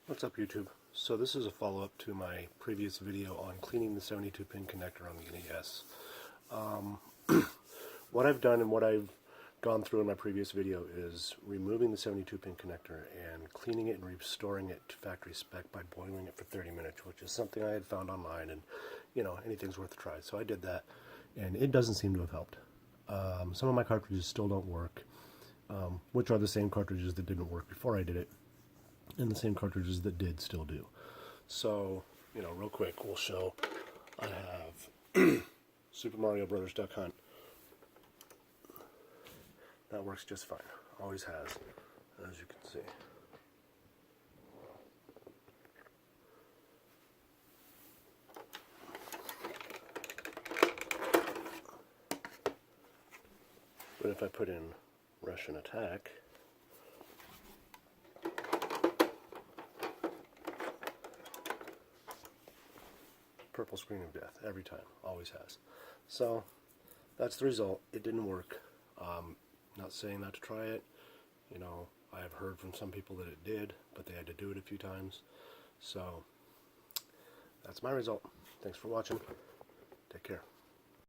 What's up, YouTube? So this is a follow-up to my previous video on cleaning the 72-pin connector on the NES. What I've done and what I've gone through in my previous video is removing the 72-pin connector and cleaning it and restoring it to factory spec by boiling it for 30 minutes, which is something I had found online, and you know, anything's worth a try. So I did that, and it doesn't seem to have helped. Some of my cartridges still don't work, which are the same cartridges that didn't work before I did it, and the same cartridges that did still do. So, you know, real quick, we'll show. I have Super Mario Brothers Duck Hunt. That works just fine. Always has, as you can see. But if I put in Russian Attack, purple screen of death every time, always has. So that's the result. It didn't work. Not saying not to try it. You know, I have heard from some people that it did, but they had to do it a few times. So that's my result. Thanks for watching. Take care.